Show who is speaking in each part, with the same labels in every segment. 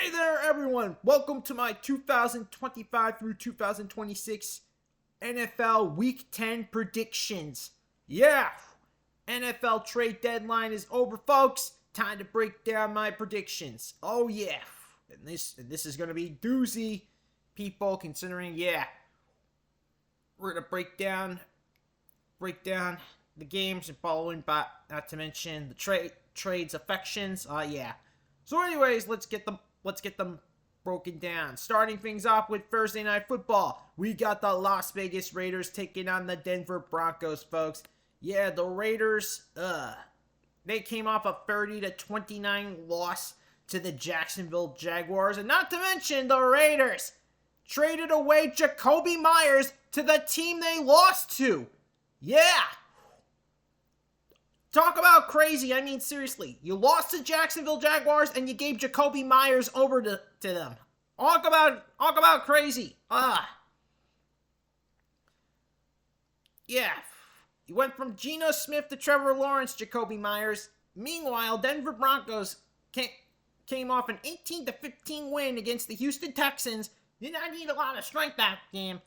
Speaker 1: Hey there, everyone! Welcome to my 2025 through 2026 NFL Week 10 predictions. Yeah, NFL trade deadline is over, folks. Time to break down my predictions. Oh yeah, and this is gonna be doozy, people. Considering, we're gonna break down the games and following, but not to mention the trades affections. So, anyways, let's get them broken down. Starting things off with Thursday Night Football. We got the Las Vegas Raiders taking on the Denver Broncos, folks. Yeah, the Raiders, they came off a 30-29 loss to the Jacksonville Jaguars. And not to mention, the Raiders traded away Jacoby Myers to the team they lost to. Yeah. Talk about crazy. I mean, seriously. You lost to Jacksonville Jaguars and you gave Jacoby Myers over to them. Talk about crazy. Yeah. You went from Geno Smith to Trevor Lawrence, Jacoby Myers. Meanwhile, Denver Broncos came off an 18-15 win against the Houston Texans. Did not need a lot of strength that game,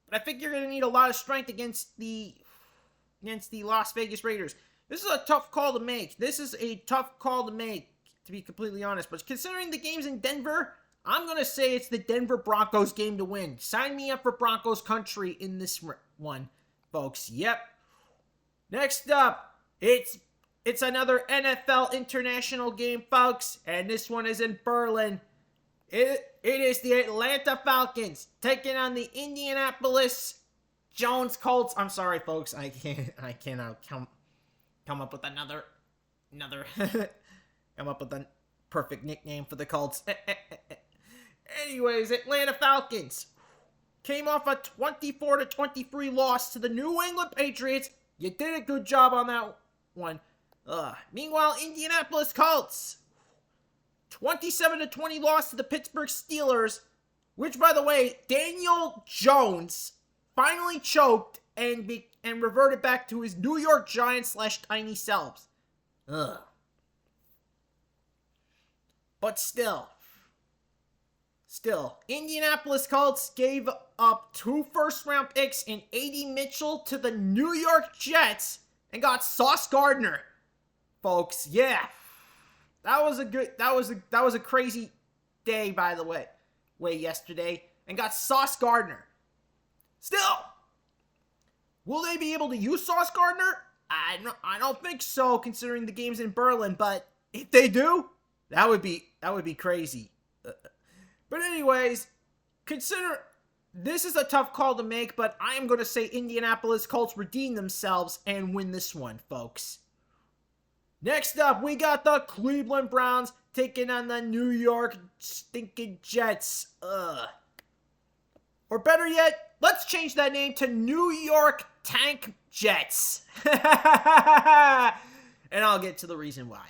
Speaker 1: but I think you're going to need a lot of strength against the Las Vegas Raiders. This is a tough call to make. To be completely honest. But considering the games in Denver, I'm going to say it's the Denver Broncos game to win. Sign me up for Broncos country in this one, folks. Yep. Next up, it's another NFL international game, folks. And this one is in Berlin. It is the Atlanta Falcons taking on the Indianapolis Jones Colts. I'm sorry, folks. I cannot come up with another come up with a perfect nickname for the Colts. Anyways, Atlanta Falcons came off a 24-23 loss to the New England Patriots. You did a good job on that one. Meanwhile, Indianapolis Colts 27-20 loss to the Pittsburgh Steelers, which, by the way, Daniel Jones finally choked and reverted back to his New York Giants / tiny selves. But still, Indianapolis Colts gave up 2 first-round picks and A.D. Mitchell to the New York Jets and got Sauce Gardner, folks. Yeah, that was a crazy day, by the way, yesterday, and got Sauce Gardner. Still, will they be able to use Sauce Gardner? I don't think so, considering the games in Berlin. But if they do, that would be crazy. But anyways, consider this is a tough call to make, but I am going to say Indianapolis Colts redeem themselves and win this one, folks. Next up, we got the Cleveland Browns taking on the New York stinking Jets. Or better yet, let's change that name to New York Tank Jets. And I'll get to the reason why.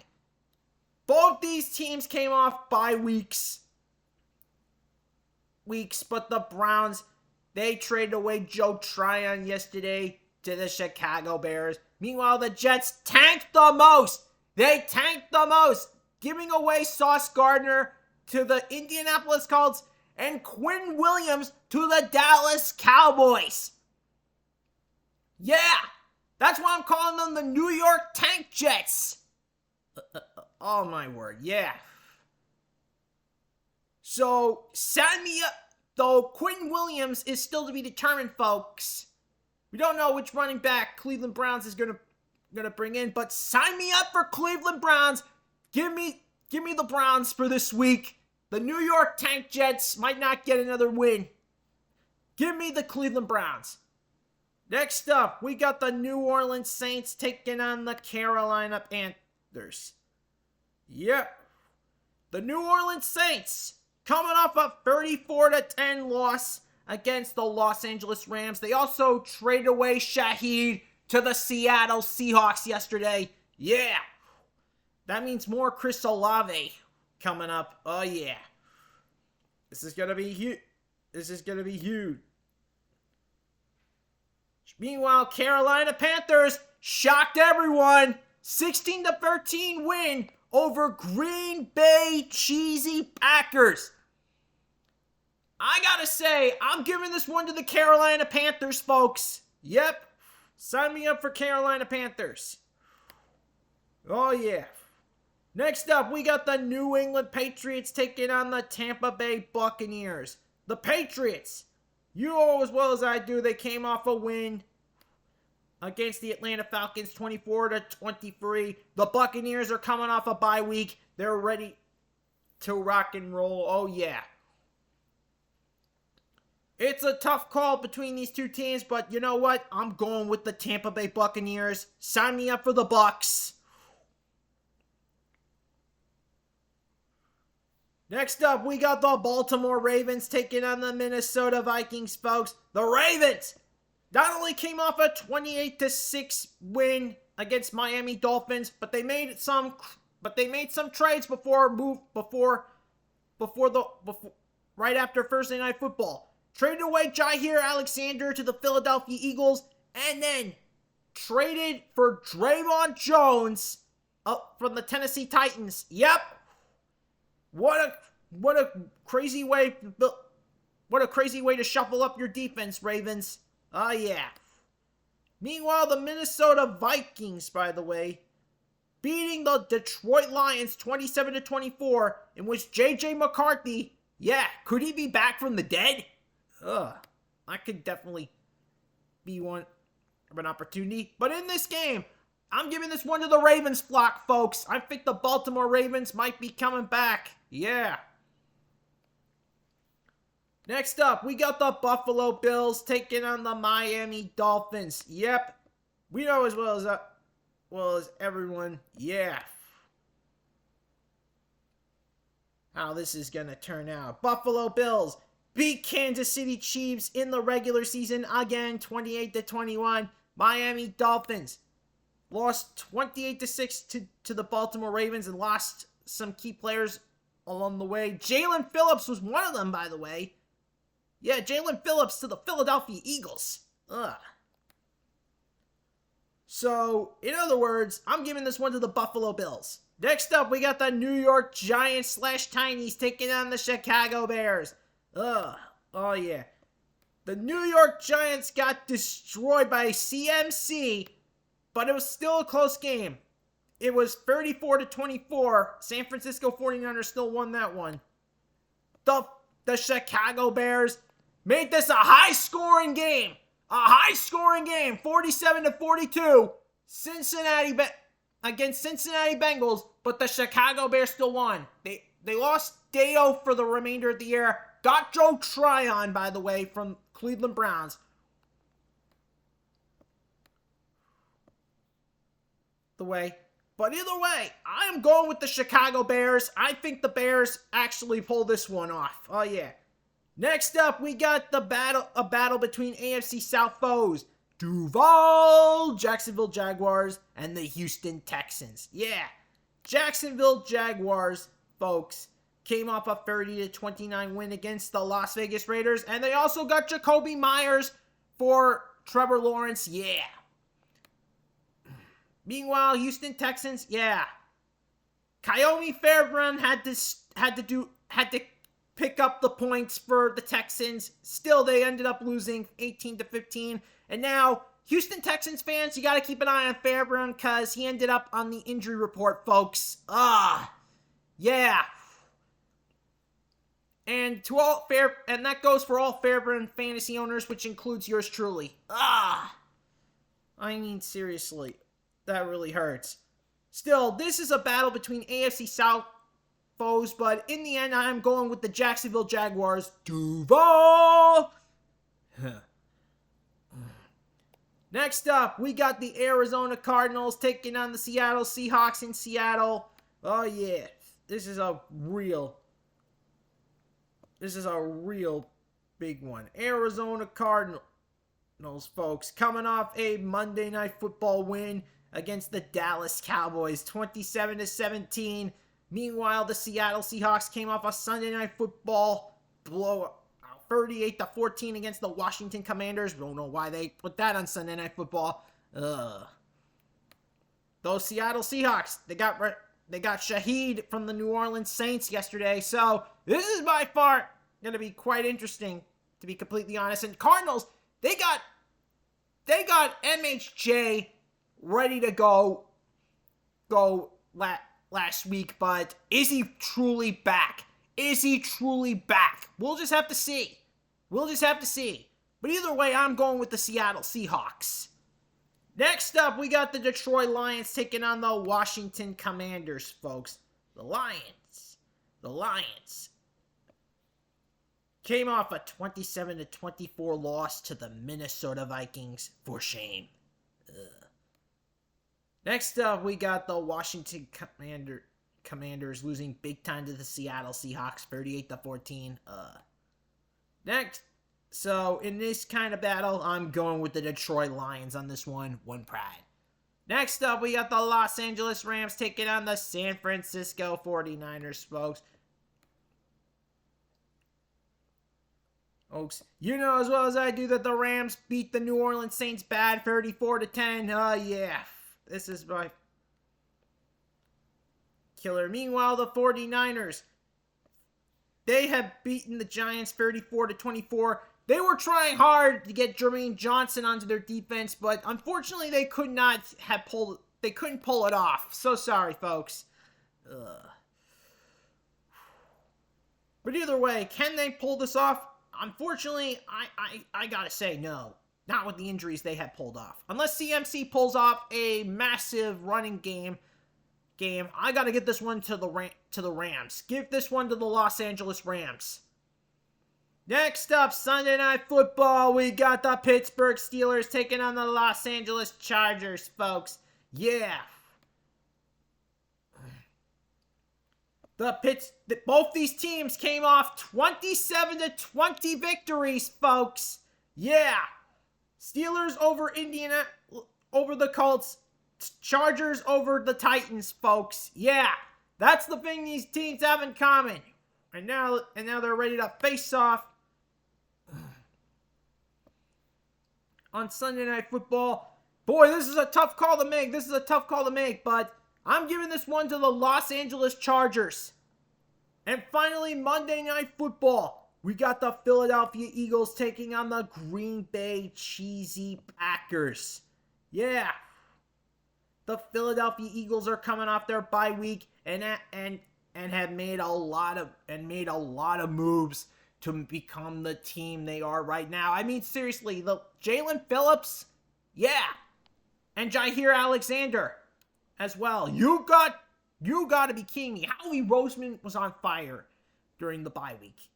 Speaker 1: Both these teams came off bye weeks, but the Browns, they traded away Joe Tryon yesterday to the Chicago Bears. Meanwhile, the Jets tanked the most. They tanked the most, giving away Sauce Gardner to the Indianapolis Colts and Quinn Williams to the Dallas Cowboys. Yeah, that's why I'm calling them the New York Tank Jets. Oh my word, yeah. So, sign me up. Though Quinn Williams is still to be determined, folks. We don't know which running back Cleveland Browns is gonna bring in, but sign me up for Cleveland Browns. Give me the Browns for this week. The New York Tank Jets might not get another win. Give me the Cleveland Browns. Next up, we got the New Orleans Saints taking on the Carolina Panthers. Yep. The New Orleans Saints coming off a 34-10 loss against the Los Angeles Rams. They also traded away Shaheed to the Seattle Seahawks yesterday. Yeah. That means more Chris Olave coming up. Oh, yeah. This is going to be huge. Meanwhile, Carolina Panthers shocked everyone. 16-13 win over Green Bay cheesy Packers. I gotta say, I'm giving this one to the Carolina Panthers, folks. Yep. Sign me up for Carolina Panthers. Oh, yeah. Next up, we got the New England Patriots taking on the Tampa Bay Buccaneers. The Patriots, you know as well as I do, they came off a win against the Atlanta Falcons 24-23. The Buccaneers are coming off a bye week. They're ready to rock and roll. Oh, yeah. It's a tough call between these two teams, but you know what? I'm going with the Tampa Bay Buccaneers. Sign me up for the Bucs. Next up, we got the Baltimore Ravens taking on the Minnesota Vikings, folks. The Ravens not only came off a 28-6 win against Miami Dolphins, but they made some trades right after Thursday Night Football. Traded away Jair Alexander to the Philadelphia Eagles, and then traded for Draymond Jones from the Tennessee Titans. Yep. What a crazy way to shuffle up your defense, Ravens. Oh yeah. Meanwhile, the Minnesota Vikings, by the way, beating the Detroit Lions 27-24, in which J.J. McCarthy, yeah, could he be back from the dead? That could definitely be one of an opportunity. But in this game, I'm giving this one to the Ravens flock, folks. I think the Baltimore Ravens might be coming back. Yeah. Next up, we got the Buffalo Bills taking on the Miami Dolphins. Yep. We know as well as everyone. Yeah. How this is going to turn out. Buffalo Bills beat Kansas City Chiefs in the regular season again, 28-21. Miami Dolphins lost 28-6 to the Baltimore Ravens and lost some key players along the way. Jalen Phillips was one of them, by the way. Yeah, Jalen Phillips to the Philadelphia Eagles. So, in other words, I'm giving this one to the Buffalo Bills. Next up, we got the New York Giants / Tinies taking on the Chicago Bears. Oh yeah. The New York Giants got destroyed by CMC, but it was still a close game. It was 34-24. San Francisco 49ers still won that one. The Chicago Bears made this a high-scoring game. 47-42. Against Cincinnati Bengals, but the Chicago Bears still won. They lost Deo for the remainder of the year. Got Joe Tryon, by the way, from Cleveland Browns. But either way, I am going with the Chicago Bears. I think the Bears actually pull this one off. Oh, yeah. Next up, we got a battle between AFC South foes. Duval, Jacksonville Jaguars, and the Houston Texans. Yeah, Jacksonville Jaguars, folks, came off a 30-29 win against the Las Vegas Raiders, and they also got Jacoby Myers for Trevor Lawrence. Yeah. Meanwhile, Houston Texans, yeah. Kyomi Fairbairn had to pick up the points for the Texans. Still, they ended up losing 18-15. And now, Houston Texans fans, you got to keep an eye on Fairbairn because he ended up on the injury report, folks. Yeah. And that goes for all Fairbairn fantasy owners, which includes yours truly. I mean, seriously, that really hurts. Still, this is a battle between AFC South foes, but in the end, I'm going with the Jacksonville Jaguars. Duval! Next up, we got the Arizona Cardinals taking on the Seattle Seahawks in Seattle. Oh yeah, this is a real big one. Arizona Cardinals, folks, coming off a Monday Night Football win against the Dallas Cowboys, 27-17. Meanwhile, the Seattle Seahawks came off a Sunday Night Football blowout, 38-14 against the Washington Commanders. Don't know why they put that on Sunday Night Football. Those Seattle Seahawks, they got Shaheed from the New Orleans Saints yesterday. So this is by far going to be quite interesting, to be completely honest. And Cardinals, they got MHJ ready to go last week, but is he truly back? Is he truly back? We'll just have to see. But either way, I'm going with the Seattle Seahawks. Next up, we got the Detroit Lions taking on the Washington Commanders, folks. The Lions came off a 27-24 loss to the Minnesota Vikings. For shame. Ugh. Next up, we got the Washington Commanders losing big time to the Seattle Seahawks, 38-14. Next, so in this kind of battle, I'm going with the Detroit Lions on this one. One pride. Next up, we got the Los Angeles Rams taking on the San Francisco 49ers, folks. Folks, you know as well as I do that the Rams beat the New Orleans Saints bad 34-10. Yeah. This is my killer. Meanwhile, the 49ers, they have beaten the Giants 34-24. They were trying hard to get Jermaine Johnson onto their defense, but unfortunately they couldn't pull it off. So sorry, folks. But either way, can they pull this off? Unfortunately, I gotta say no. Not with the injuries they had pulled off. Unless CMC pulls off a massive running game, I gotta get this one to the Rams. Give this one to the Los Angeles Rams. Next up, Sunday Night Football. We got the Pittsburgh Steelers taking on the Los Angeles Chargers, folks. Yeah. Both these teams came off 27-20 victories, folks. Yeah. Steelers over the Colts. Chargers over the Titans, folks. Yeah. That's the thing these teams have in common. And now they're ready to face off on Sunday Night Football. Boy, this is a tough call to make. But I'm giving this one to the Los Angeles Chargers. And finally, Monday Night Football. We got the Philadelphia Eagles taking on the Green Bay Cheesy Packers. Yeah. The Philadelphia Eagles are coming off their bye week and have made a lot of moves to become the team they are right now. I mean, seriously, the Jalen Phillips, yeah, and Jair Alexander as well. You got to be kidding me. Howie Roseman was on fire during the bye week.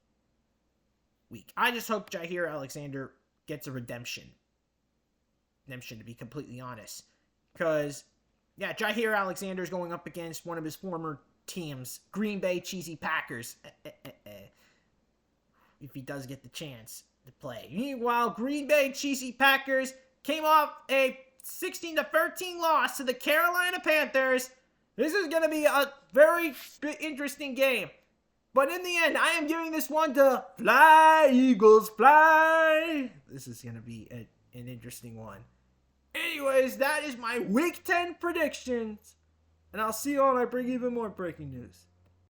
Speaker 1: I just hope Jair Alexander gets a redemption, to be completely honest. Because, yeah, Jair Alexander is going up against one of his former teams, Green Bay Cheesy Packers. If he does get the chance to play. Meanwhile, Green Bay Cheesy Packers came off a 16-13 loss to the Carolina Panthers. This is going to be a very interesting game. But in the end, I am giving this one to Fly, Eagles, Fly. This is going to be an interesting one. Anyways, that is my Week 10 predictions. And I'll see you all when I bring even more breaking news.